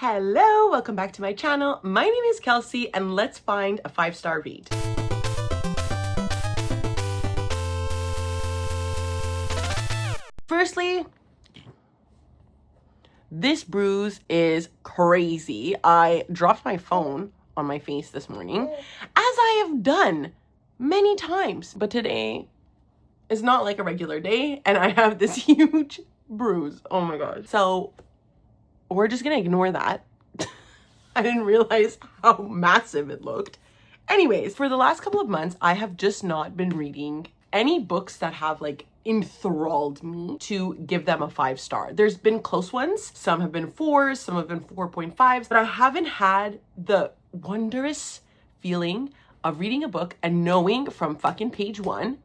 Hello, welcome back to my channel. My name is Kelsey and let's find a 5-star read. Firstly, this bruise is crazy. I dropped my phone on my face this morning, as I have done many times, but today is not like a regular day and I have this huge bruise. Oh my god. So we're just gonna ignore that. I didn't realize how massive it looked. Anyways, for the last couple of months, I have just not been reading any books that have like enthralled me to give them a 5-star. There's been close ones. Some have been 4s, some have been 4.5s, but I haven't had the wondrous feeling of reading a book and knowing from fucking page 1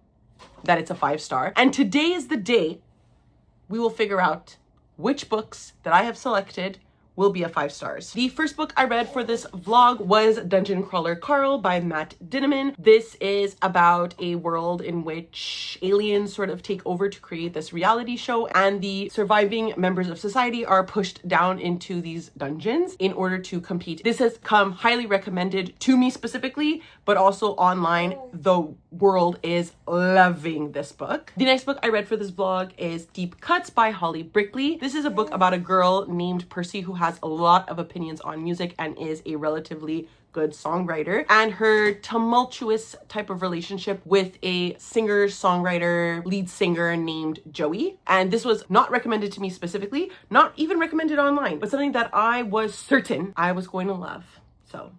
that it's a 5-star. And today is the day we will figure out which books that I have selected will be a 5 stars. The first book I read for this vlog was Dungeon Crawler Carl by Matt Dinniman. This is about a world in which aliens sort of take over to create this reality show, and the surviving members of society are pushed down into these dungeons in order to compete. This has come highly recommended to me specifically, but also online. The world is loving this book. The next book I read for this vlog is Deep Cuts by Holly Brickley. This is a book about a girl named Percy who has a lot of opinions on music and is a relatively good songwriter, and her tumultuous type of relationship with a singer, songwriter, lead singer named Joey. And this was not recommended to me specifically, not even recommended online, but something that I was certain I was going to love. So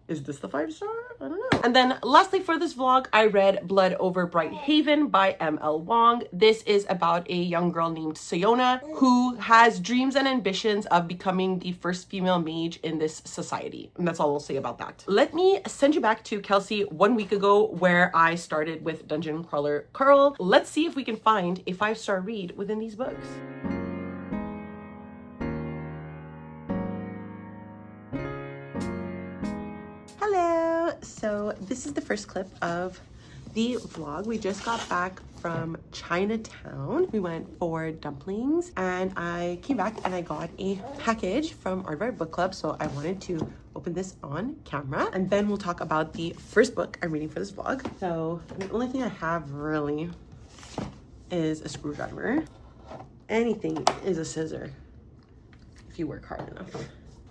is this the 5-star? I don't know. And then lastly for this vlog, I read Blood Over Bright Haven by M.L. Wong. This is about a young girl named Sayona who has dreams and ambitions of becoming the first female mage in this society. And that's all I'll say about that. Let me send you back to Kelsey 1 week ago where I started with Dungeon Crawler Carl. Let's see if we can find a 5-star read within these books. Hello! So this is the first clip of the vlog. We just got back from Chinatown. We went for dumplings and I came back and I got a package from Art of Our Book Club. So I wanted to open this on camera and then we'll talk about the first book I'm reading for this vlog. So the only thing I have really is a screwdriver. Anything is a scissor if you work hard enough.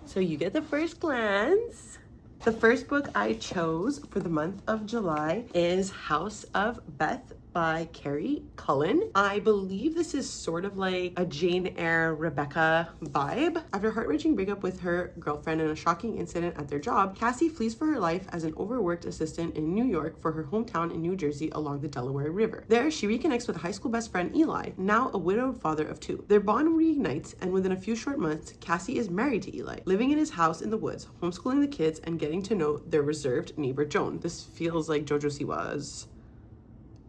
So you get the first glance. The first book I chose for the month of July is House of Beth by Carrie Cullen. I believe this is sort of like a Jane Eyre Rebecca vibe. After a heart-wrenching breakup with her girlfriend and a shocking incident at their job, Cassie flees for her life as an overworked assistant in New York for her hometown in New Jersey along the Delaware River. There, she reconnects with high school best friend Eli, now a widowed father of 2. Their bond reignites, and within a few short months, Cassie is married to Eli, living in his house in the woods, homeschooling the kids and getting to know their reserved neighbor Joan. This feels like Jojo Siwa's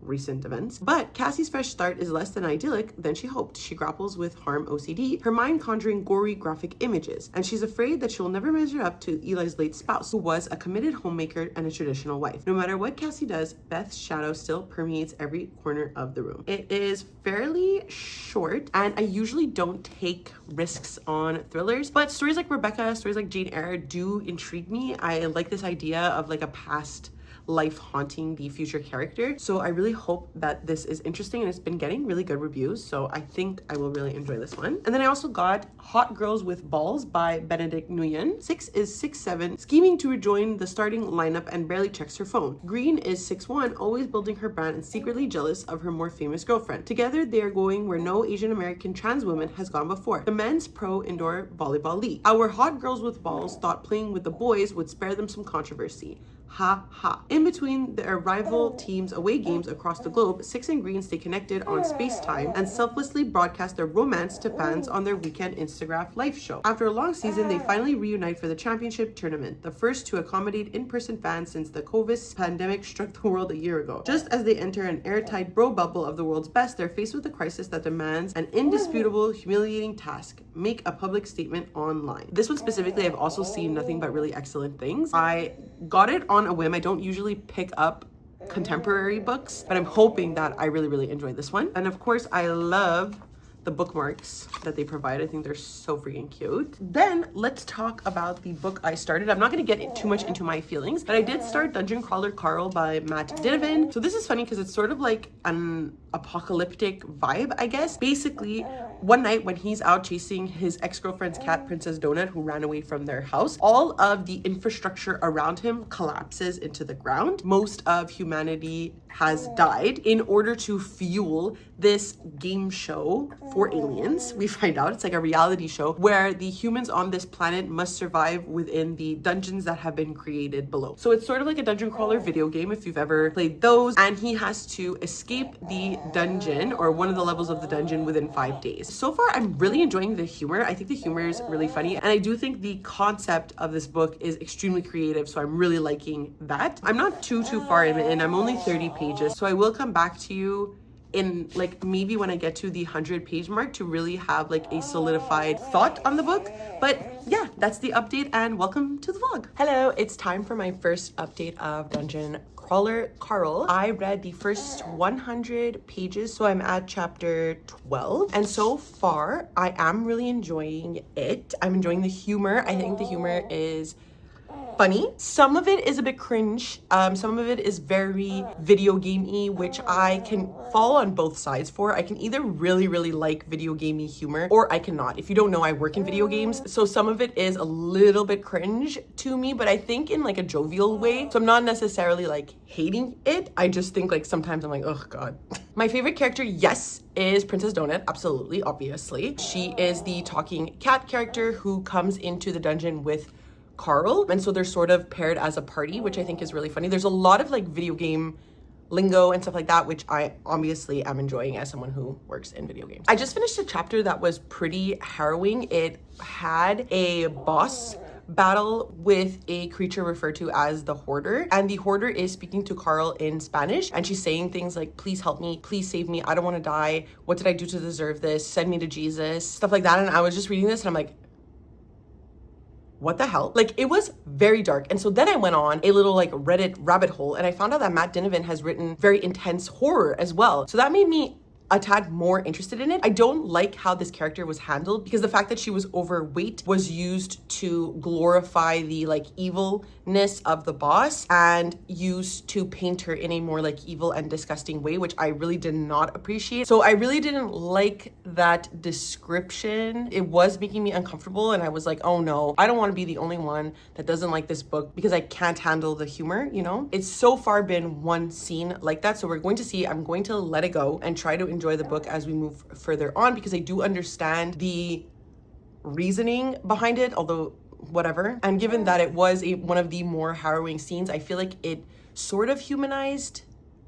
recent events. But Cassie's fresh start is less than idyllic than she hoped. She grapples with harm OCD, her mind conjuring gory graphic images, and she's afraid that she'll never measure up to Eli's late spouse, who was a committed homemaker and a traditional wife. No matter what Cassie does, Beth's shadow still permeates every corner of the room. It is fairly short, and I usually don't take risks on thrillers, but stories like Rebecca, stories like Jane Eyre do intrigue me. I like this idea of like a past life haunting the future character. So I really hope that this is interesting, and it's been getting really good reviews. So I think I will really enjoy this one. And then I also got Hot Girls with Balls by Benedict Nguyen. 6 is 6'7", scheming to rejoin the starting lineup and barely checks her phone. Green is 6'1", always building her brand and secretly jealous of her more famous girlfriend. Together they are going where no Asian American trans woman has gone before, the men's pro indoor volleyball league. Our Hot Girls with Balls thought playing with the boys would spare them some controversy. Ha ha. In between their rival teams' away games across the globe, 6 and Green stay connected on Spacetime and selflessly broadcast their romance to fans on their weekend Instagram live show. After a long season, they finally reunite for the championship tournament, the first to accommodate in-person fans since the COVID pandemic struck the world a year ago. Just as they enter an airtight bro bubble of the world's best, they're faced with a crisis that demands an indisputable, humiliating task: make a public statement online. This one specifically, I've also seen nothing but really excellent things. I got it on a whim. I don't usually pick up contemporary books, but I'm hoping that I really enjoy this one. And of course, I love the bookmarks that they provide. I think they're so freaking cute. Then let's talk about the book I started. I'm not going to get too much into my feelings, but I did start Dungeon Crawler Carl by Matt Dinavan. So this is funny because it's sort of like an apocalyptic vibe, I guess. Basically, one night when he's out chasing his ex-girlfriend's cat, Princess Donut, who ran away from their house, all of the infrastructure around him collapses into the ground. Most of humanity has died. In order to fuel this game show for aliens, we find out it's like a reality show where the humans on this planet must survive within the dungeons that have been created below. So it's sort of like a dungeon crawler video game if you've ever played those, and he has to escape the dungeon or one of the levels of the dungeon within 5 days. So far, I'm really enjoying the humor. I think the humor is really funny, and I do think the concept of this book is extremely creative, so I'm really liking that. I'm not too far in. I'm only 30 pages, so I will come back to you in like maybe when I get to the 100-page mark to really have like a solidified thought on the book. But yeah, that's the update, and welcome to the vlog. Hello, it's time for my first update of Dungeon Crawler Carl. I read the first 100 pages, so I'm at chapter 12, and so far I am really enjoying it. I'm enjoying the humor. I think the humor is funny. Some of it is a bit cringe. Some of it is very video gamey, which I can fall on both sides for. I can either really like video gamey humor, or I cannot. If you don't know, I work in video games, so some of it is a little bit cringe to me, but I think in like a jovial way. So I'm not necessarily like hating it. I just think like sometimes I'm like, oh god. My favorite character, yes, is Princess Donut. Absolutely, obviously. She is the talking cat character who comes into the dungeon with Carl, and so they're sort of paired as a party, which I think is really funny. There's a lot of like video game lingo and stuff like that, which I obviously am enjoying as someone who works in video games. I just finished a chapter that was pretty harrowing. It had a boss battle with a creature referred to as the Hoarder, and the Hoarder is speaking to Carl in Spanish, and she's saying things like, please help me, please save me, I don't want to die, what did I do to deserve this, send me to Jesus, stuff like that. And I was just reading this and I'm like, what the hell? Like, it was very dark. And so then I went on a little like Reddit rabbit hole, and I found out that Matt Dinavan has written very intense horror as well. So that made me a tad more interested in it. I don't like how this character was handled, because the fact that she was overweight was used to glorify the like evilness of the boss and used to paint her in a more like evil and disgusting way, which I really did not appreciate. So I really didn't like that description. It was making me uncomfortable, and I was like, oh no, I don't want to be the only one that doesn't like this book because I can't handle the humor, you know? It's so far been one scene like that, so we're going to see. I'm going to let it go and try to enjoy the book as we move further on, because I do understand the reasoning behind it, although whatever. And given that it was one of the more harrowing scenes, I feel like it sort of humanized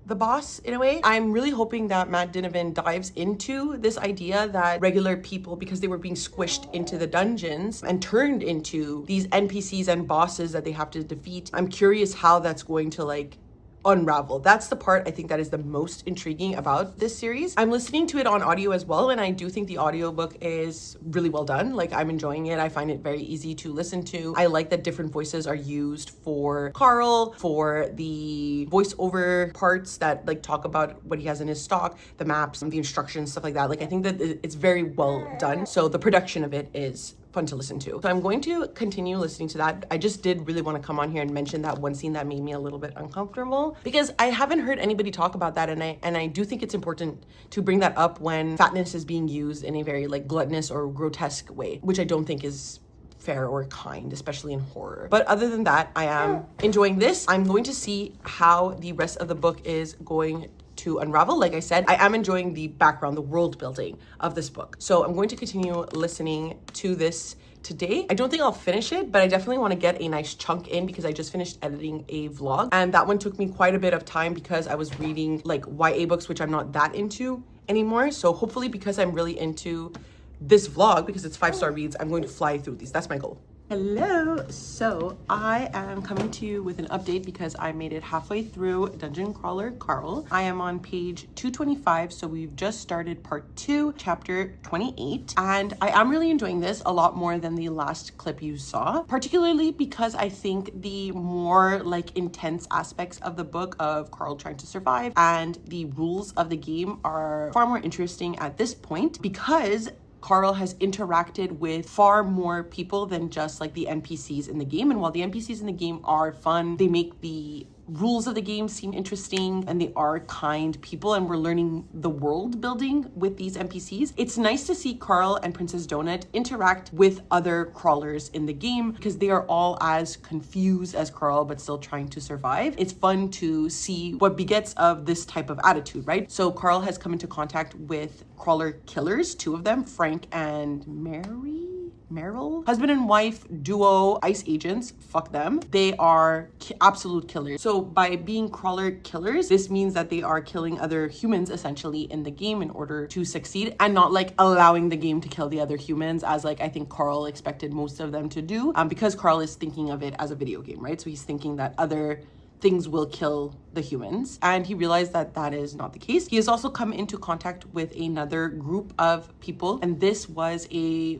the boss in a way. I'm really hoping that Matt Dinavan dives into this idea that regular people, because they were being squished into the dungeons and turned into these NPCs and bosses that they have to defeat. I'm curious how that's going to like unravel. That's the part I think that is the most intriguing about this series. I'm listening to it on audio as well, and I do think the audiobook is really well done. Like, I'm enjoying it. I find it very easy to listen to. I like that different voices are used for Carl, for the voiceover parts that like talk about what he has in his stock, the maps, the instructions, stuff like that. Like, I think that it's very well done. So the production of it is fun to listen to. So I'm going to continue listening to that. I just did really want to come on here and mention that one scene that made me a little bit uncomfortable, because I haven't heard anybody talk about that, and I do think it's important to bring that up when fatness is being used in a very like gluttonous or grotesque way, which I don't think is fair or kind, especially in horror. But other than that, I am enjoying this. I'm going to see how the rest of the book is going to unravel. Like I said, I am enjoying the background, the world building of this book. So I'm going to continue listening to this today. I don't think I'll finish it, but I definitely want to get a nice chunk in, because I just finished editing a vlog, and that one took me quite a bit of time because I was reading like YA books, which I'm not that into anymore. So hopefully, because I'm really into this vlog, because it's 5-star reads, I'm going to fly through these. That's my goal. Hello! So I am coming to you with an update because I made it halfway through Dungeon Crawler Carl. I am on page 225, so we've just started part 2, chapter 28. And I am really enjoying this a lot more than the last clip you saw, particularly because I think the more like intense aspects of the book of Carl trying to survive and the rules of the game are far more interesting at this point because Carl has interacted with far more people than just like the NPCs in the game. And while the NPCs in the game are fun, they make the rules of the game seem interesting and they are kind people and we're learning the world building with these NPCs. It's nice to see Carl and Princess Donut interact with other crawlers in the game because they are all as confused as Carl but still trying to survive. It's fun to see what begets of this type of attitude, right? So Carl has come into contact with crawler killers, 2 of them, Frank and Meryl, husband and wife duo ice agents. Fuck them. They are absolute killers. So by being crawler killers, this means that they are killing other humans essentially in the game in order to succeed and not like allowing the game to kill the other humans as like I think Carl expected most of them to do, because Carl is thinking of it as a video game, right? So he's thinking that other things will kill the humans. And he realized that that is not the case. He has also come into contact with another group of people. And this was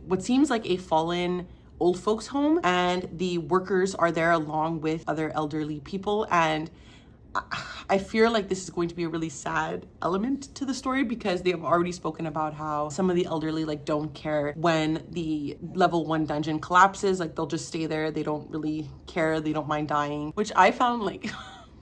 what seems like a fallen old folks home. And the workers are there along with other elderly people. And I fear like this is going to be a really sad element to the story because they have already spoken about how some of the elderly like don't care when the level 1 dungeon collapses. Like they'll just stay there. They don't really care. They don't mind dying, which I found like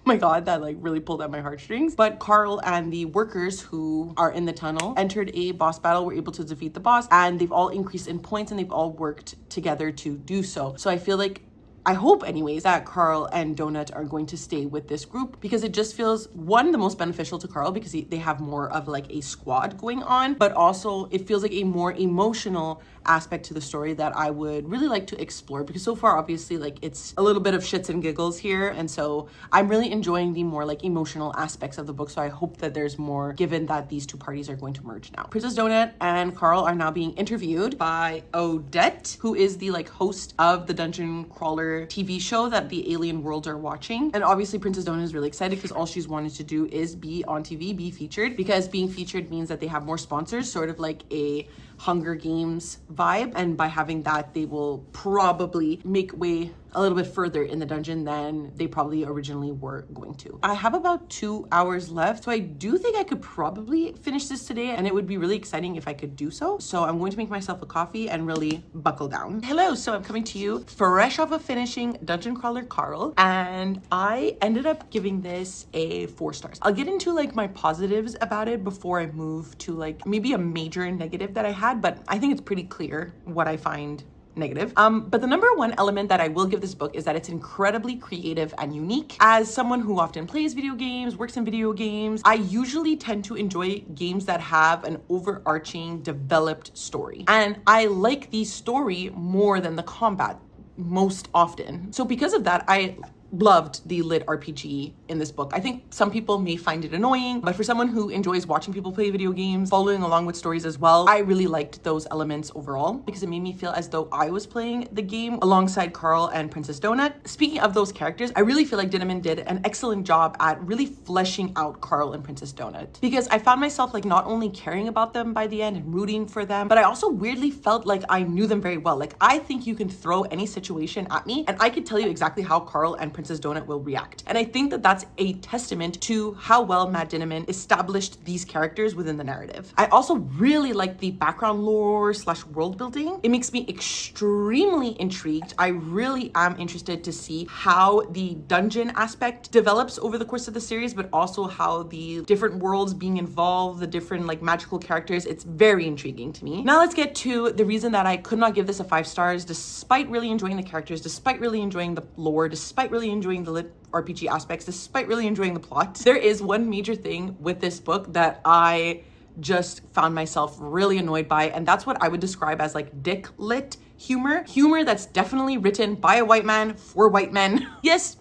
my god, that like really pulled at my heartstrings. But Carl and the workers who are in the tunnel entered a boss battle, were able to defeat the boss, and they've all increased in points and they've all worked together to do so. So I feel like I hope anyways that Carl and Donut are going to stay with this group because it just feels, one, the most beneficial to Carl because they have more of like a squad going on, but also it feels like a more emotional aspect to the story that I would really like to explore because so far obviously like it's a little bit of shits and giggles here, and so I'm really enjoying the more like emotional aspects of the book. So I hope that there's more given that these 2 parties are going to merge now. Princess Donut and Carl are now being interviewed by Odette, who is the like host of the Dungeon Crawler TV show that the alien worlds are watching. And obviously Princess Donut is really excited because all she's wanted to do is be on TV, be featured, because being featured means that they have more sponsors, sort of like a Hunger Games vibe, and by having that they will probably make way a little bit further in the dungeon than they probably originally were going to. I have about 2 hours left, so I do think I could probably finish this today, and it would be really exciting if I could do so. So I'm going to make myself a coffee and really buckle down. Hello, so I'm coming to you fresh off of finishing Dungeon Crawler Carl, and I ended up giving this a 4 stars. I'll get into like my positives about it before I move to like maybe a major negative that I had, but I think it's pretty clear what I find negative. But the number 1 element that I will give this book is that it's incredibly creative and unique. As someone who often plays video games, works in video games, I usually tend to enjoy games that have an overarching developed story. And I like the story more than the combat most often. So because of that, I loved the lit RPG in this book. I think some people may find it annoying, but for someone who enjoys watching people play video games, following along with stories as well, I really liked those elements overall because it made me feel as though I was playing the game alongside Carl and Princess Donut. Speaking of those characters, I really feel like Dinnaman did an excellent job at really fleshing out Carl and Princess Donut because I found myself like not only caring about them by the end and rooting for them, but I also weirdly felt like I knew them very well. Like I think you can throw any situation at me and I could tell you exactly how Carl and Princess Donut will react. And I think that that's a testament to how well Matt Dinnaman established these characters within the narrative. I also really like the background lore / world building. It makes me extremely intrigued. I really am interested to see how the dungeon aspect develops over the course of the series, but also how the different worlds being involved, the different like magical characters, it's very intriguing to me. Now let's get to the reason that I could not give this a 5 stars despite really enjoying the characters, despite really enjoying the lore, despite really enjoying the lit RPG aspects, despite really enjoying the plot. There is one major thing with this book that I just found myself really annoyed by, and that's what I would describe as like dick lit humor. Humor that's definitely written by a white man for white men. Yes,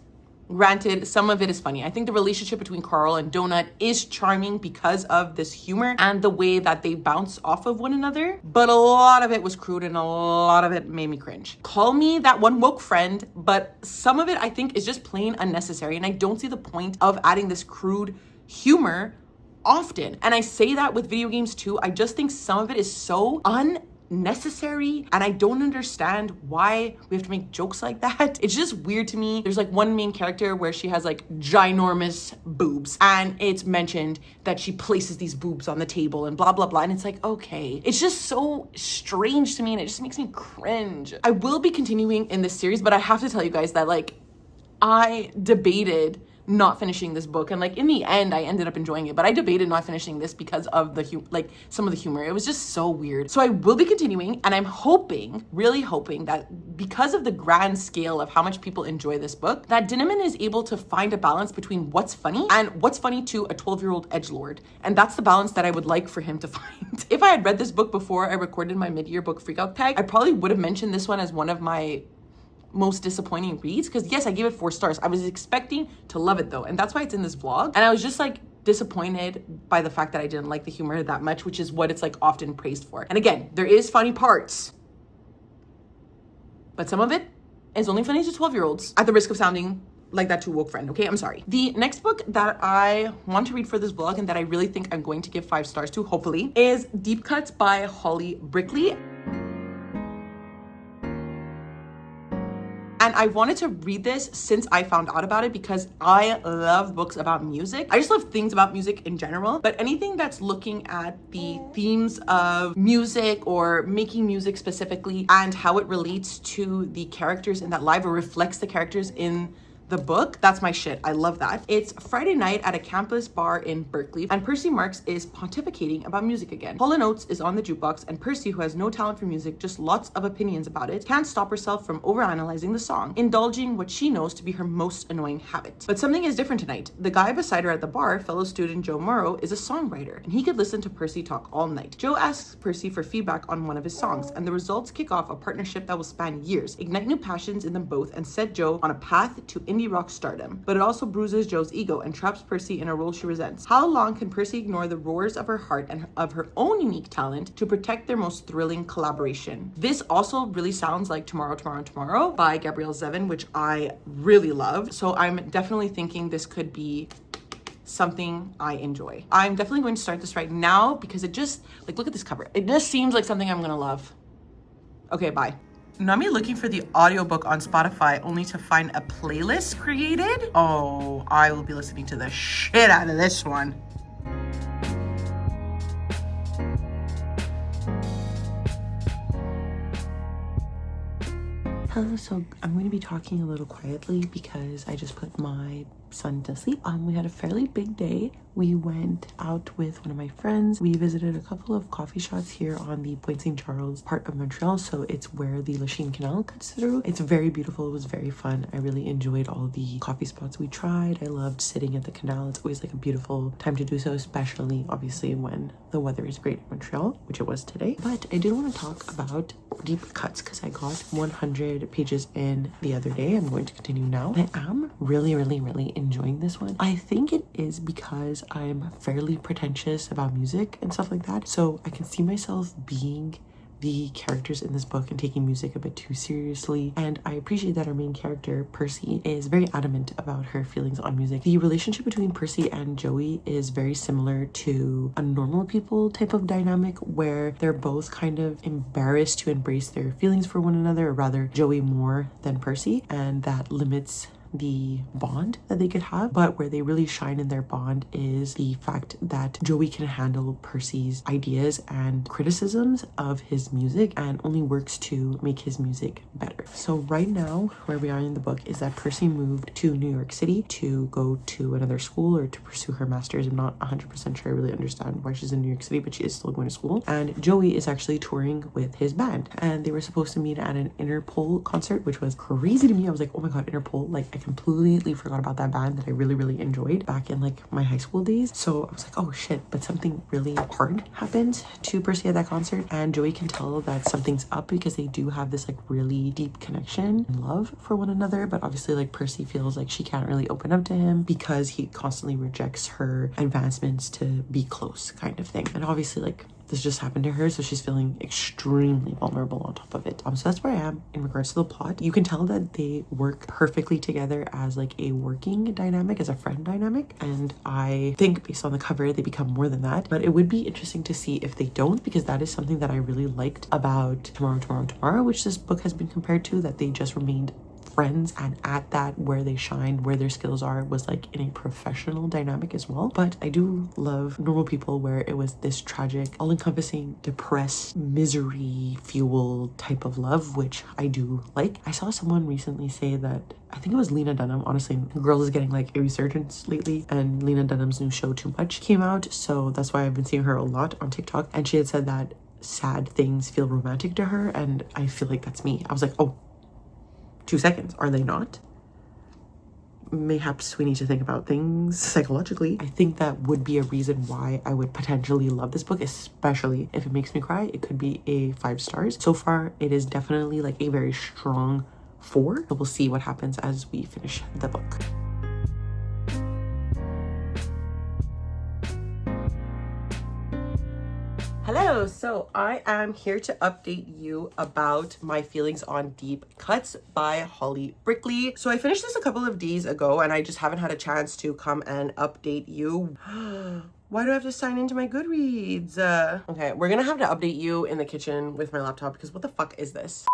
Granted, some of it is funny. I think the relationship between Carl and Donut is charming because of this humor and the way that they bounce off of one another. But a lot of it was crude and a lot of it made me cringe. Call me that one woke friend, but some of it I think is just plain unnecessary. And I don't see the point of adding this crude humor often. And I say that with video games too. I just think some of it is so unnecessary, and I don't understand why we have to make jokes like that. It's just weird to me. There's like one main character where she has like ginormous boobs, and it's mentioned that she places these boobs on the table and blah blah blah, and it's like, okay, it's just so strange to me and it just makes me cringe. I will be continuing in this series, but I have to tell you guys that like I debated not finishing this book, and like in the end I ended up enjoying it, but I debated not finishing this because of the like some of the humor. It was just so weird. So I will be continuing, and I'm hoping, really hoping, that because of the grand scale of how much people enjoy this book, that Dinniman is able to find a balance between what's funny and what's funny to a 12-year-old edgelord, and that's the balance that I would like for him to find. If I had read this book before I recorded my mid-year book freakout tag, I probably would have mentioned this one as one of my most disappointing reads, because yes, I gave it 4 stars. I was expecting to love it though, and that's why it's in this vlog. And I was just like disappointed by the fact that I didn't like the humor that much, which is what it's like often praised for. And again, there is funny parts, but some of it is only funny to 12-year-olds, at the risk of sounding like that too woke friend, okay? I'm sorry. The next book that I want to read for this vlog, and that I really think I'm going to give 5 stars to, hopefully, is Deep Cuts by Holly Brickley. And I wanted to read this since I found out about it, because I love books about music. I just love things about music in general, but anything that's looking at the themes of music or making music specifically and how it relates to the characters in that live or reflects the characters in the book, that's my shit. I love that. It's Friday night at a campus bar in Berkeley, and Percy Marks is pontificating about music again. Hall & Oates is on the jukebox, and Percy, who has no talent for music, just lots of opinions about it, can't stop herself from overanalyzing the song, indulging what she knows to be her most annoying habit. But something is different tonight. The guy beside her at the bar, fellow student Joe Morrow, is a songwriter, and he could listen to Percy talk all night. Joe asks Percy for feedback on one of his songs, and the results kick off a partnership that will span years, ignite new passions in them both, and set Joe on a path to indie rock stardom. But it also bruises Joe's ego and traps Percy in a role she resents. How long can Percy ignore the roars of her heart and of her own unique talent to protect their most thrilling collaboration? This also really sounds like Tomorrow, Tomorrow, Tomorrow by Gabrielle Zevin, which I really love. So I'm definitely thinking this could be something I enjoy. I'm definitely going to start this right now because it just, like, look at this cover. It just seems like something I'm gonna love. Okay, bye. Now me looking for the audiobook on Spotify only to find a playlist created. Oh, I will be listening to the shit out of this one. Hello, so I'm going to be talking a little quietly because I just put my son to sleep. We had a fairly big day. We went out with one of my friends. We visited a couple of coffee shops here on the Pointe St. Charles part of Montreal. So it's where the Lachine Canal cuts through. It's very beautiful. It was very fun. I really enjoyed all the coffee spots we tried. I loved sitting at the canal. It's always like a beautiful time to do so, especially obviously when the weather is great in Montreal, which it was today. But I did want to talk about Deep Cuts because I got 100 pages in the other day. I'm going to continue now. I am really enjoying this one. I think it is because I'm fairly pretentious about music and stuff like that, so I can see myself being the characters in this book and taking music a bit too seriously. And I appreciate that our main character, Percy, is very adamant about her feelings on music. The relationship between Percy and Joey is very similar to a normal people type of dynamic where they're both kind of embarrassed to embrace their feelings for one another, or rather Joey more than Percy, and that limits the bond that they could have. But where they really shine in their bond is the fact that Joey can handle Percy's ideas and criticisms of his music and only works to make his music better. So right now where we are in the book is that Percy moved to New York City to go to another school or to pursue her master's. I'm not 100% sure I really understand why she's in New York City, but she is still going to school. And Joey is actually touring with his band, and they were supposed to meet at an Interpol concert, which was crazy to me. I was like, oh my god, Interpol, like I completely forgot about that band that I really, really enjoyed back in like my high school days. So I was like, oh shit, but something really hard happened to Percy at that concert, and Joey can tell that something's up because they do have this like really deep connection and love for one another. But obviously like Percy feels like she can't really open up to him because he constantly rejects her advancements to be close, kind of thing. And obviously like this just happened to her, so she's feeling extremely vulnerable on top of it. So that's where I am in regards to the plot. You can tell that they work perfectly together as like a working dynamic, as a friend dynamic, and I think based on the cover they become more than that. But it would be interesting to see if they don't, because that is something that I really liked about Tomorrow, which this book has been compared to, that they just remained friends, and at that where they shined, where their skills are, was like in a professional dynamic as well. But I do love Normal People, where it was this tragic, all-encompassing, depressed, misery fuel type of love, which I do like. I saw someone recently say that, I think it was Lena Dunham, honestly, Girl is getting like a resurgence lately, and Lena Dunham's new show Too Much came out, so that's why I've been seeing her a lot on TikTok, and she had said that sad things feel romantic to her, and I feel like that's me. I was like, oh, 2 seconds, are they not? Mayhaps we need to think about things psychologically. I think that would be a reason why I would potentially love this book, especially if it makes me cry. It could be a 5 stars. So far, it is definitely like a very strong 4. But we'll see what happens as we finish the book. Hello, so I am here to update you about my feelings on Deep Cuts by Holly Brickley. So I finished this a couple of days ago and I just haven't had a chance to come and update you. Why do I have to sign into my Goodreads? Okay, we're gonna have to update you in the kitchen with my laptop because what the fuck is this?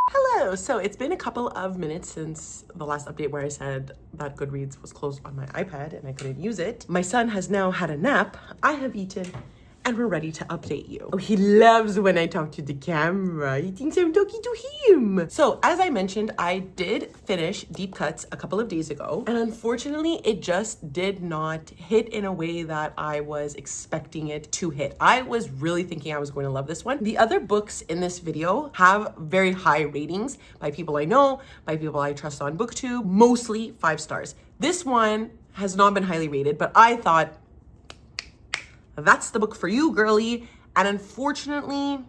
Hello, so it's been a couple of minutes since the last update where I said that Goodreads was closed on my iPad and I couldn't use it. My son has now had a nap, I have eaten, and we're ready to update you. Oh, he loves when I talk to the camera. He thinks I'm talking to him. So as I mentioned, I did finish Deep Cuts a couple of days ago, and unfortunately it just did not hit in a way that I was expecting it to hit. I was really thinking I was going to love this one. The other books in this video have very high ratings by people I know, by people I trust on BookTube, mostly 5 stars. This one has not been highly rated, but I thought, that's the book for you, girly. And unfortunately,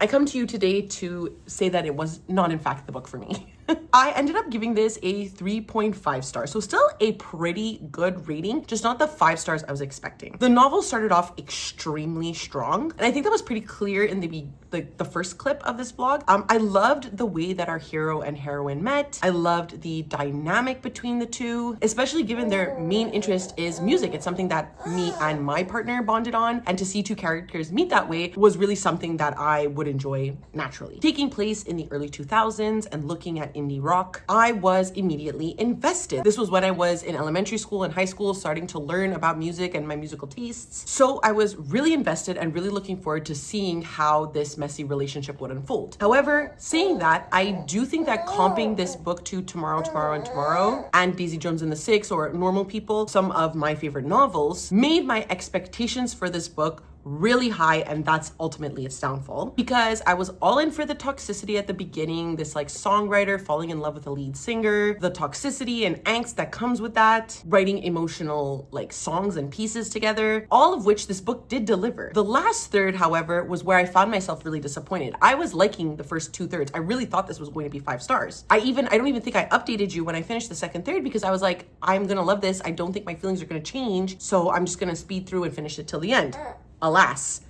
I come to you today to say that it was not in fact the book for me. I ended up giving this a 3.5 stars, so still a pretty good rating, just not the 5 stars I was expecting. The novel started off extremely strong, and I think that was pretty clear in the first clip of this vlog. I loved the way that our hero and heroine met. I loved the dynamic between the two, especially given their main interest is music. It's something that me and my partner bonded on, and to see 2 characters meet that way was really something that I would enjoy naturally. Taking place in the early 2000s and looking at indie rock, I was immediately invested. This was when I was in elementary school and high school, starting to learn about music and my musical tastes. So I was really invested and really looking forward to seeing how this messy relationship would unfold. However, saying that, I do think that comping this book to Tomorrow and Daisy Jones and the Six, or Normal People, some of my favorite novels, made my expectations for this book really high, and that's ultimately its downfall, because I was all in for the toxicity at the beginning, this like songwriter falling in love with a lead singer, the toxicity and angst that comes with that, writing emotional like songs and pieces together, all of which this book did deliver. The last third, however, was where I found myself really disappointed. I was liking the first 2/3. I really thought this was going to be 5 stars. I don't even think I updated you when I finished the second third, because I was like, I'm gonna love this. I don't think my feelings are gonna change, so I'm just gonna speed through and finish it till the end. Alas,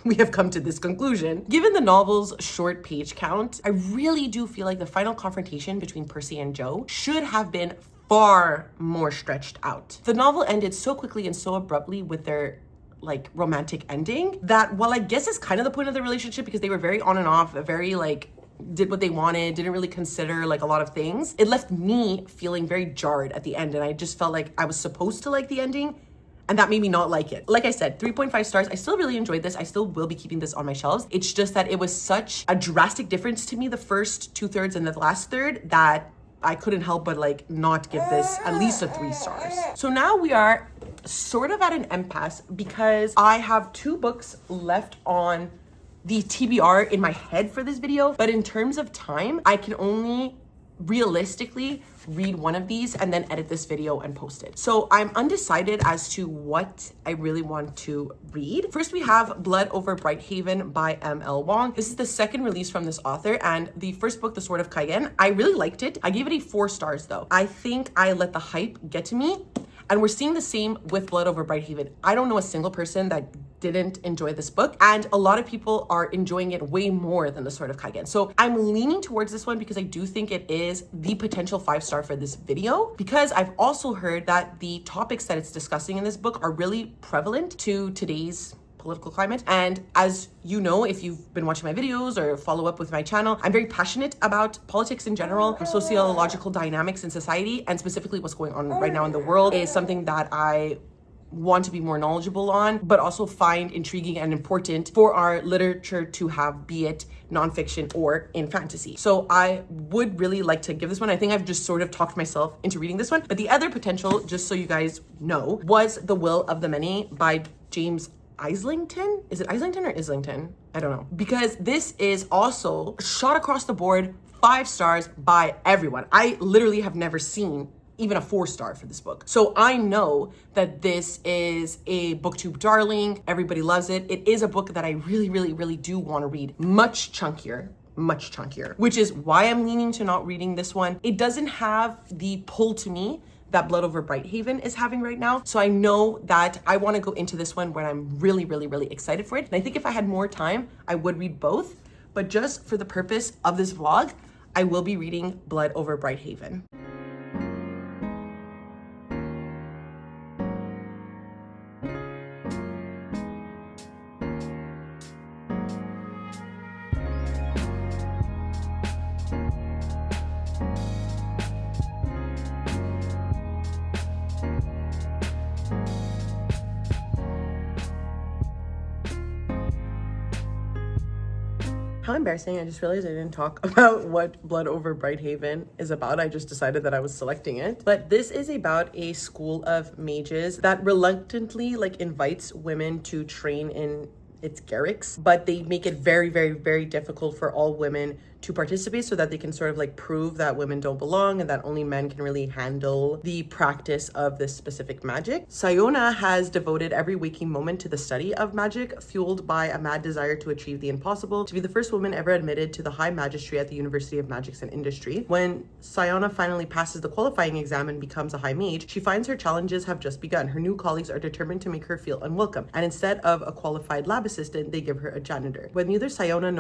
we have come to this conclusion. Given the novel's short page count, I really do feel like the final confrontation between Percy and Jo should have been far more stretched out. The novel ended so quickly and so abruptly with their like romantic ending that, while I guess is kind of the point of the relationship, because they were very on and off, very like did what they wanted, didn't really consider like a lot of things, it left me feeling very jarred at the end, and I just felt like I was supposed to like the ending, and that made me not like it. Like I said, 3.5 stars. I still really enjoyed this. I still will be keeping this on my shelves. It's just that it was such a drastic difference to me, the first 2/3 and the last third, that I couldn't help but like not give this at least a 3 stars. So now we are sort of at an impasse, because I have 2 books left on the TBR in my head for this video, but in terms of time, I can only realistically read one of these and then edit this video and post it. So I'm undecided as to what I really want to read. First, we have Blood Over Brighthaven by M.L. Wong. This is the second release from this author, and the first book, The Sword of Cayenne, I really liked it. I gave it a 4 stars though. I think I let the hype get to me. And we're seeing the same with Blood Over Brighthaven. I don't know a single person that didn't enjoy this book, and a lot of people are enjoying it way more than The Sword of Cayenne. So I'm leaning towards this one because I do think it is the potential 5-star for this video, because I've also heard that the topics that it's discussing in this book are really prevalent to today's political climate. And as you know, if you've been watching my videos or follow up with my channel, I'm very passionate about politics in general. Sociological dynamics in society, and specifically what's going on right now in the world, is something that I want to be more knowledgeable on, but also find intriguing and important for our literature to have, be it nonfiction or in fantasy. So I would really like to give this one. I think I've just sort of talked myself into reading this one. But the other potential, just so you guys know, was The Will of the Many by James Islington? Is it Islington or Islington? I don't know. Because this is also shot across the board 5 stars by everyone. I literally have never seen even a 4-star for this book. So I know that this is a booktube darling. Everybody loves it. It is a book that I really, really, really do want to read. Much chunkier, which is why I'm leaning to not reading this one. It doesn't have the pull to me that Blood Over Brighthaven is having right now. So I know that I want to go into this one when I'm really, really, really excited for it. And I think if I had more time, I would read both. But just for the purpose of this vlog, I will be reading Blood Over Brighthaven. How embarrassing. I just realized I didn't talk about what Blood Over Brighthaven is about. I just decided that I was selecting it. But this is about a school of mages that reluctantly invites women to train in its garrix, but they make it very, very, very difficult for all women to participate so that they can sort of prove that women don't belong and that only men can really handle the practice of this specific magic. Sayona has devoted every waking moment to the study of magic, fueled by a mad desire to achieve the impossible, to be the first woman ever admitted to the high magistry at the University of Magics and Industry. When Sayona finally passes the qualifying exam and becomes a high mage, she finds her challenges have just begun. Her new colleagues are determined to make her feel unwelcome, and instead of a qualified lab assistant, they give her a janitor. What neither Sayona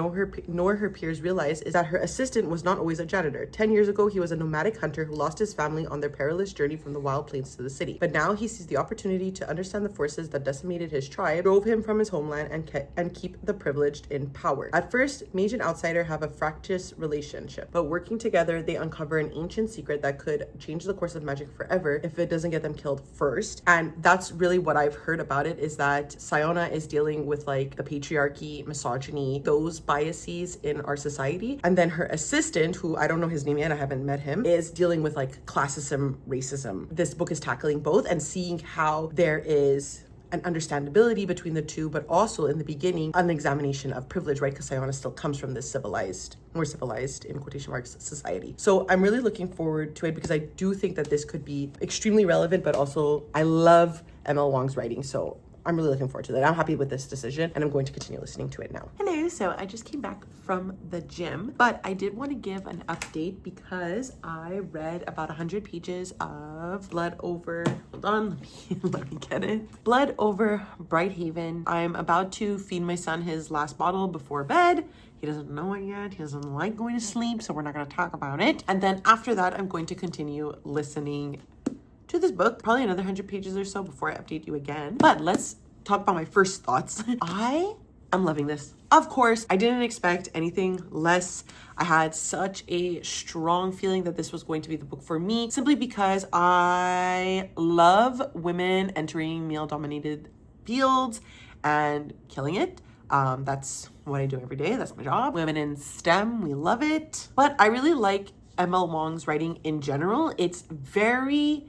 nor her peers realize is that her assistant was not always a janitor. 10 years ago, he was a nomadic hunter who lost his family on their perilous journey from the wild plains to the city. But now he sees the opportunity to understand the forces that decimated his tribe, drove him from his homeland, and keep the privileged in power. At first, mage and outsider have a fractious relationship, but working together, they uncover an ancient secret that could change the course of magic forever if it doesn't get them killed first. And that's really what I've heard about it, is that Sayona is dealing with the patriarchy, misogyny, those biases in our society. And then her assistant, who I don't know his name yet, I haven't met him, is dealing with classism, racism. This book is tackling both and seeing how there is an understandability between the two, but also in the beginning, an examination of privilege, right? Because Sayona still comes from this more civilized, in quotation marks, society. So I'm really looking forward to it because I do think that this could be extremely relevant, but also I love M.L. Wong's writing. So I'm really looking forward to that. I'm happy with this decision and I'm going to continue listening to it now. Hello, so I just came back from the gym, but I did want to give an update because I read about 100 pages of Blood Over, hold on, let me get it. Blood Over Brighthaven. I'm about to feed my son his last bottle before bed. He doesn't know it yet. He doesn't like going to sleep, so we're not going to talk about it. And then after that, I'm going to continue listening to this book, probably another 100 pages or so before I update you again. But let's talk about my first thoughts. I am loving this. Of course, I didn't expect anything less. I had such a strong feeling that this was going to be the book for me, simply because I love women entering male-dominated fields and killing it. That's what I do every day. That's my job. Women in STEM, we love it. But I really like M.L. Wong's writing in general. It's very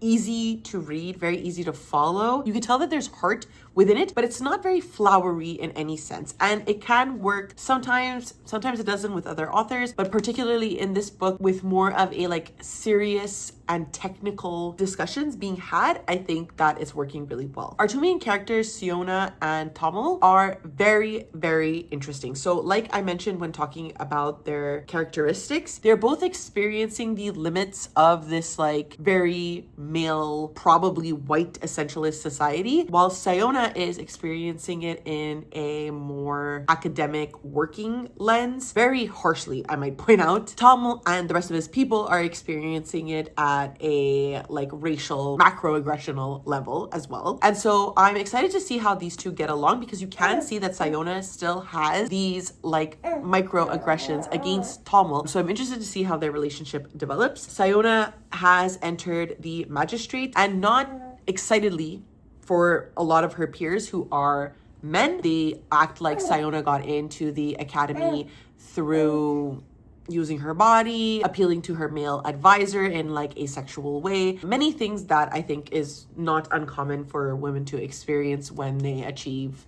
easy to read, very easy to follow. You can tell that there's heart within it, but it's not very flowery in any sense. And it can work sometimes it doesn't with other authors, but particularly in this book with more of a like serious and technical discussions being had, I think that is working really well. Our two main characters, Siona and Tommel, are very, very interesting. So like I mentioned when talking about their characteristics, they're both experiencing the limits of this like very male, probably white essentialist society, while Siona is experiencing it in a more academic working lens, very harshly, I might point out. Tommel and the rest of his people are experiencing it at a like racial macroaggressional level as well. And so I'm excited to see how these two get along, because you can see that Siona still has these like microaggressions against Tommel. So I'm interested to see how their relationship develops. Siona has entered the magistrate, and not excitedly for a lot of her peers who are men. They act like Siona got into the academy through using her body, appealing to her male advisor in like a sexual way. Many things that I think is not uncommon for women to experience when they achieve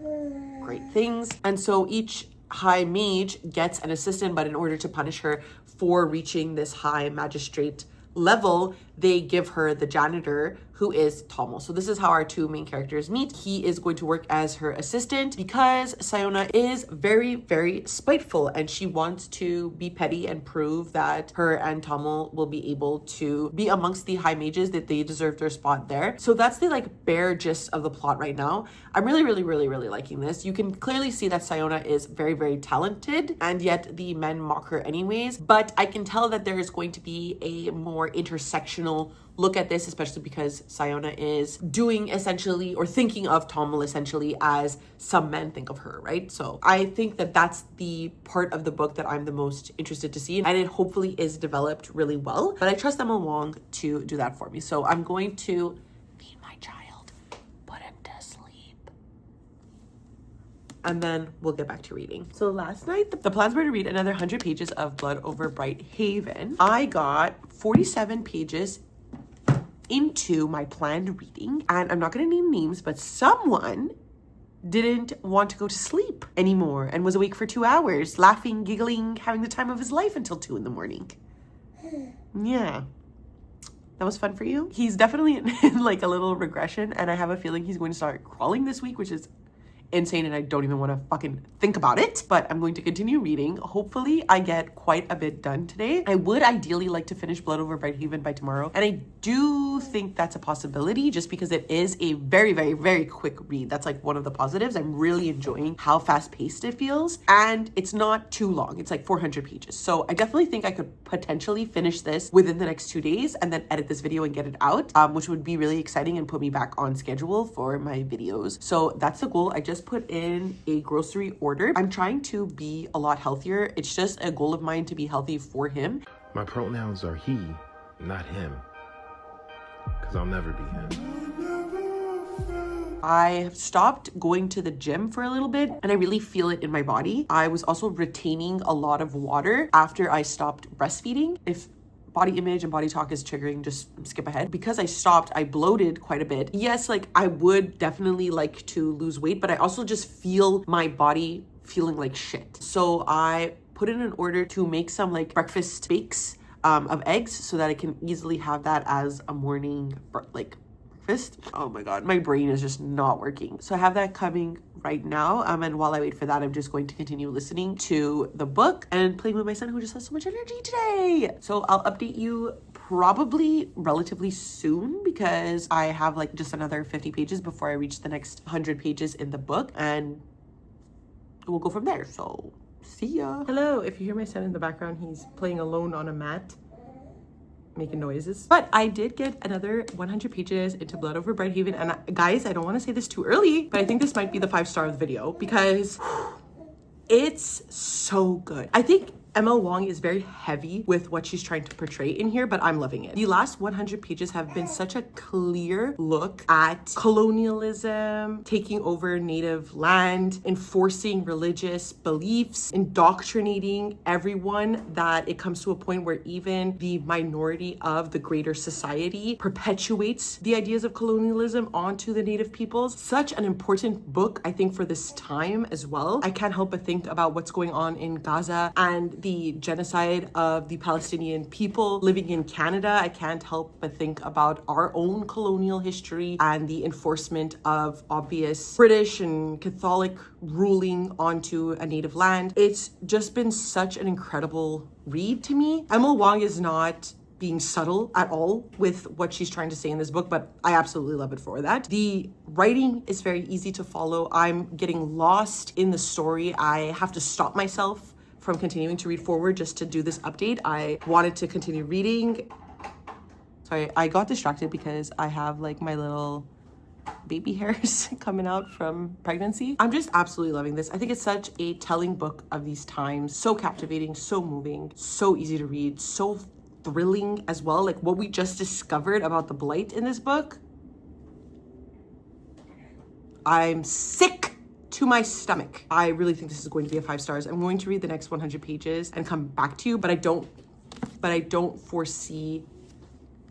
great things. And so each high mage gets an assistant, but in order to punish her for reaching this high magistrate level, they give her the janitor, who is Tommel. So this is how our two main characters meet. He is going to work as her assistant because Siona is very, very spiteful, and she wants to be petty and prove that her and Tommel will be able to be amongst the high mages, that they deserve their spot there. So that's the like bare gist of the plot right now. I'm really, really, really, really liking this. You can clearly see that Siona is very, very talented, and yet the men mock her anyways. But I can tell that there is going to be a more intersectional look at this, especially because Siona is doing essentially, or thinking of Tommel essentially as some men think of her, right? So I think that that's the part of the book that I'm the most interested to see, and it hopefully is developed really well. But I trust them along to do that for me. So I'm going to feed my child, put him to sleep, and then we'll get back to reading. So last night, the plans were to read another 100 pages of Blood Over Bright Haven. I got 47 pages into my planned reading, and I'm not going to name names, but someone didn't want to go to sleep anymore and was awake for 2 hours, laughing, giggling, having the time of his life until 2 in the morning. Yeah. That was fun for you? He's definitely in like a little regression, and I have a feeling he's going to start crawling this week, which is insane, and I don't even want to fucking think about it. But I'm going to continue reading. Hopefully I get quite a bit done today. I would ideally like to finish Blood Over Bright Haven by tomorrow, and I do think that's a possibility just because it is a very, very, very quick read. That's like one of the positives. I'm really enjoying how fast-paced it feels, and it's not too long. It's like 400 pages. So I definitely think I could potentially finish this within the next 2 days and then edit this video and get it out, which would be really exciting and put me back on schedule for my videos. So that's the goal. I just put in a grocery order. I'm trying to be a lot healthier. It's just a goal of mine to be healthy for him. My pronouns are he, not him, because I'll never be him. I have stopped going to the gym for a little bit, and I really feel it in my body. I was also retaining a lot of water after I stopped breastfeeding. If body image and body talk is triggering, just skip ahead. Because I stopped, I bloated quite a bit. Yes, like I would definitely like to lose weight, but I also just feel my body feeling like shit. So I put in an order to make some like breakfast bakes of eggs so that I can easily have that as a morning breakfast. Oh my god, my brain is just not working. So I have that coming right now, and while I wait for that, I'm just going to continue listening to the book and playing with my son, who just has so much energy today. So I'll update you probably relatively soon, because I have like just another 50 pages before I reach the next 100 pages in the book, and we'll go from there. So see ya. Hello, if you hear my son in the background, he's playing alone on a mat, making noises. But I did get another 100 pages into Blood Over Bright Haven, and guys, I don't want to say this too early, but I think this might be the 5-star of the video because it's so good. I think Emma Wong is very heavy with what she's trying to portray in here, but I'm loving it. The last 100 pages have been such a clear look at colonialism, taking over native land, enforcing religious beliefs, indoctrinating everyone, that it comes to a point where even the minority of the greater society perpetuates the ideas of colonialism onto the native peoples. Such an important book, I think, for this time as well. I can't help but think about what's going on in Gaza and the genocide of the Palestinian people living in Canada. I can't help but think about our own colonial history and the enforcement of obvious British and Catholic ruling onto a native land. It's just been such an incredible read to me. Emma Wong is not being subtle at all with what she's trying to say in this book, but I absolutely love it for that. The writing is very easy to follow. I'm getting lost in the story. I have to stop myself from continuing to read forward just to do this update. I wanted to continue reading. Sorry, I got distracted because I have like my little baby hairs coming out from pregnancy. I'm just absolutely loving this. I think it's such a telling book of these times. So captivating, so moving, so easy to read, so thrilling as well. Like what we just discovered about the blight in this book. I'm sick to my stomach. I really think this is going to be a 5 stars. I'm going to read the next 100 pages and come back to you, but I don't foresee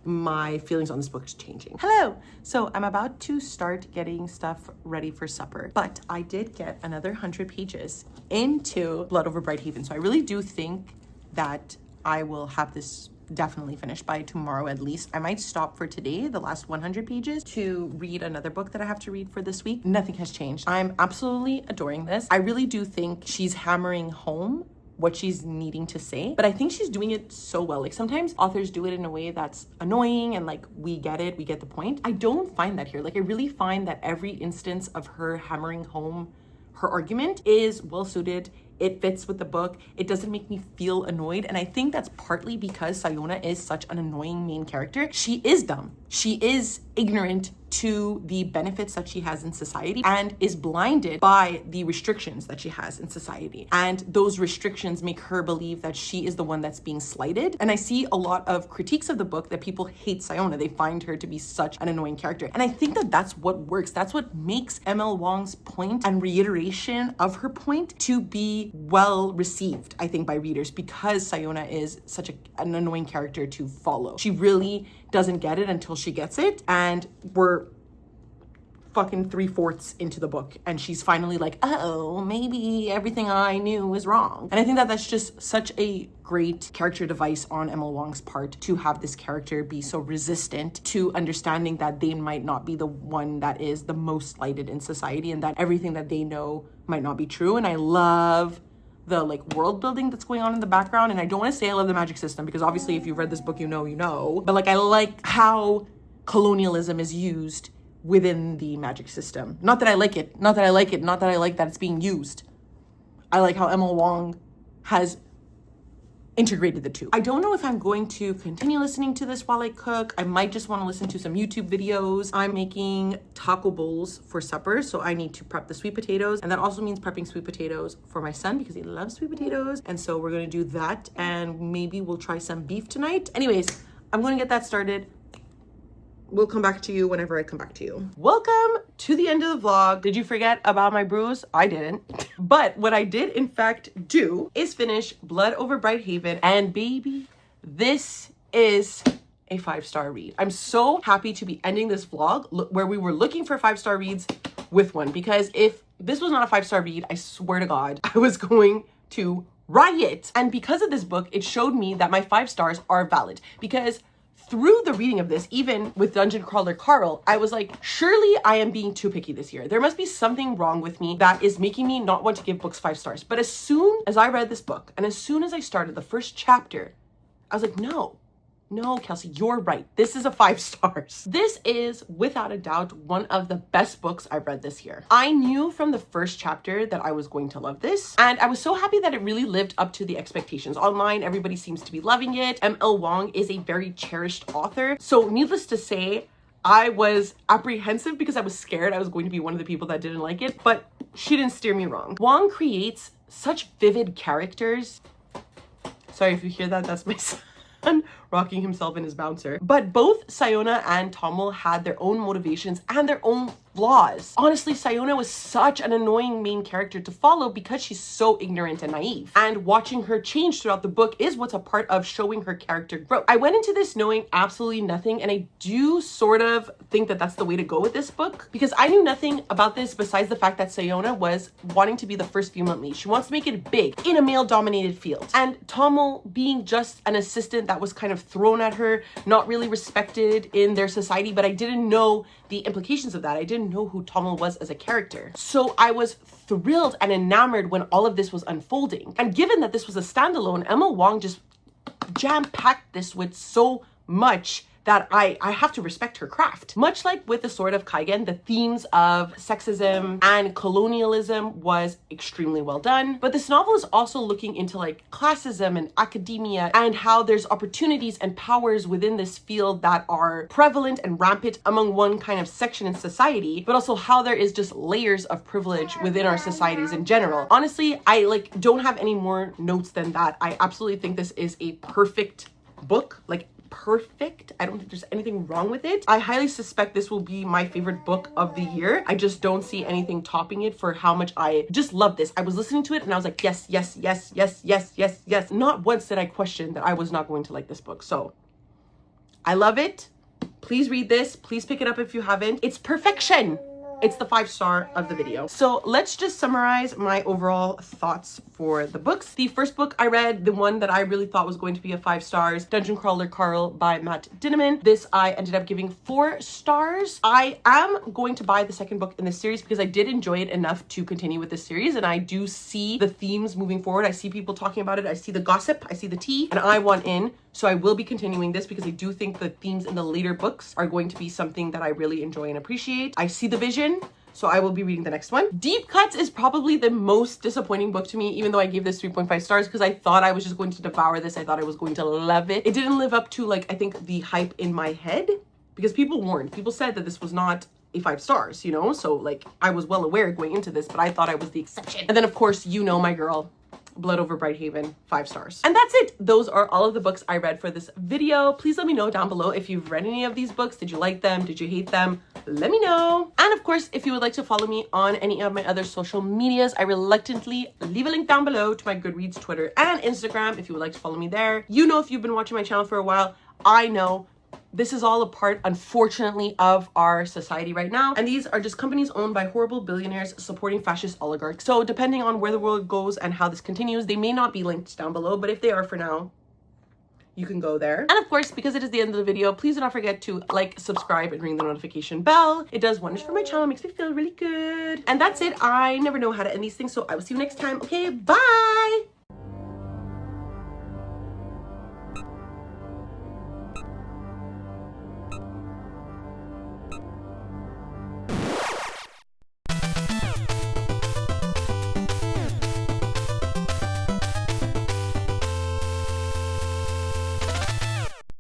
my feelings on this book changing. Hello. So I'm about to start getting stuff ready for supper, but I did get another 100 pages into Blood Over Brighthaven. So I really do think that I will have this definitely finished by tomorrow at least. I might stop for today, the last 100 pages, to read another book that I have to read for this week. Nothing has changed. I'm absolutely adoring this. I really do think she's hammering home what she's needing to say, but I think she's doing it so well. Like sometimes authors do it in a way that's annoying and like we get the point. I don't find that here. Like I really find that every instance of her hammering home her argument is well suited. It fits with the book. It doesn't make me feel annoyed. And I think that's partly because Sayona is such an annoying main character. She is dumb. She is ignorant to the benefits that she has in society and is blinded by the restrictions that she has in society. And those restrictions make her believe that she is the one that's being slighted. And I see a lot of critiques of the book that people hate Sayona. They find her to be such an annoying character. And I think that that's what works. That's what makes ML Wong's point and reiteration of her point to be well received, I think, by readers, because Sayona is such an annoying character to follow. She really doesn't get it until she gets it, and we're fucking 3/4 into the book and she's finally like, oh, maybe everything I knew was wrong. And I think that that's just such a great character device on Emma Wong's part, to have this character be so resistant to understanding that they might not be the one that is the most slighted in society and that everything that they know might not be true. And I love the like world building that's going on in the background. And I don't want to say I love the magic system, because obviously if you've read this book, you know, but like I like how colonialism is used within the magic system. Not that I like it, not that I like that it's being used. I like how Emma Wong has integrated the two. I don't know if I'm going to continue listening to this while I cook. I might just want to listen to some YouTube videos. I'm making taco bowls for supper, so I need to prep the sweet potatoes, and that also means prepping sweet potatoes for my son because he loves sweet potatoes. And so we're going to do that, and maybe we'll try some beef tonight. Anyways, I'm going to get that started. We'll come back to you whenever I come back to you. Welcome to the end of the vlog. Did you forget about my bruise? I didn't. But what I did in fact do is finish Blood Over Brighthaven, and baby, this is a 5-star read. I'm so happy to be ending this vlog where we were looking for 5-star reads with one, because if this was not a 5-star read, I swear to God, I was going to riot. And because of this book, it showed me that my 5 stars are valid, because through the reading of this, even with Dungeon Crawler Carl, I was like, surely I am being too picky this year. There must be something wrong with me that is making me not want to give books 5 stars. But as soon as I read this book, and as soon as I started the first chapter, I was like, no, Kelsey, you're right. This is a 5 stars. This is, without a doubt, one of the best books I've read this year. I knew from the first chapter that I was going to love this, and I was so happy that it really lived up to the expectations. Online, everybody seems to be loving it. ML Wong is a very cherished author. So needless to say, I was apprehensive because I was scared I was going to be one of the people that didn't like it, but she didn't steer me wrong. Wong creates such vivid characters Sorry if you hear that, that's my son rocking himself in his bouncer. But both Sayona and Tommel had their own motivations and their own flaws. Honestly, Sayona was such an annoying main character to follow because she's so ignorant and naive. And watching her change throughout the book is what's a part of showing her character growth. I went into this knowing absolutely nothing, and I do sort of think that that's the way to go with this book, because I knew nothing about this besides the fact that Sayona was wanting to be the first female lead. She wants to make it big in a male-dominated field. And Tommel being just an assistant that was kind of thrown at her, not really respected in their society, but I didn't know the implications of that. I didn't know who Tommel was as a character. So I was thrilled and enamored when all of this was unfolding. And given that this was a standalone, Emma Wong just jam-packed this with so much that I have to respect her craft. Much like with The Sword of Kaigen, the themes of sexism and colonialism was extremely well done. But this novel is also looking into like classism and academia and how there's opportunities and powers within this field that are prevalent and rampant among one kind of section in society, but also how there is just layers of privilege within our societies in general. Honestly, I like don't have any more notes than that. I absolutely think this is a perfect book. Like, perfect. I don't think there's anything wrong with it. I highly suspect this will be my favorite book of the year. I just don't see anything topping it for how much I just love this. I was listening to it and I was like, yes, yes, yes, yes, yes, yes, yes. Not once did I question that I was not going to like this book. So I love it. Please read this. Please pick it up if you haven't. It's perfection. It's the 5-star of the video. So let's just summarize my overall thoughts for the books. The first book I read, the one that I really thought was going to be a 5 stars, Dungeon Crawler Carl by Matt Dinneman. This I ended up giving 4 stars. I am going to buy the second book in this series because I did enjoy it enough to continue with this series, and I do see the themes moving forward. I see people talking about it. I see the gossip. I see the tea, and I want in. So I will be continuing this because I do think the themes in the later books are going to be something that I really enjoy and appreciate. I see the vision, so I will be reading the next one. Deep Cuts is probably the most disappointing book to me, even though I gave this 3.5 stars because I thought I was just going to devour this. I thought I was going to love it. It didn't live up to, like, I think the hype in my head, because people warned. People said that this was not a 5 stars, you know? So, like, I was well aware going into this, but I thought I was the exception. And then, of course, you know my girl, Blood Over Brighthaven, 5 stars. And that's it. Those are all of the books I read for this video. Please let me know down below if you've read any of these books. Did you like them? Did you hate them? Let me know. And of course, if you would like to follow me on any of my other social medias, I reluctantly leave a link down below to my Goodreads, Twitter, and Instagram if you would like to follow me there. You know, if you've been watching my channel for a while, I know this is all a part, unfortunately, of our society right now. And these are just companies owned by horrible billionaires supporting fascist oligarchs. So depending on where the world goes and how this continues, they may not be linked down below, but if they are for now, you can go there. And of course, because it is the end of the video, please do not forget to like, subscribe, and ring the notification bell. It does wonders for my channel, makes me feel really good. And that's it. I never know how to end these things, so I will see you next time. Okay, bye!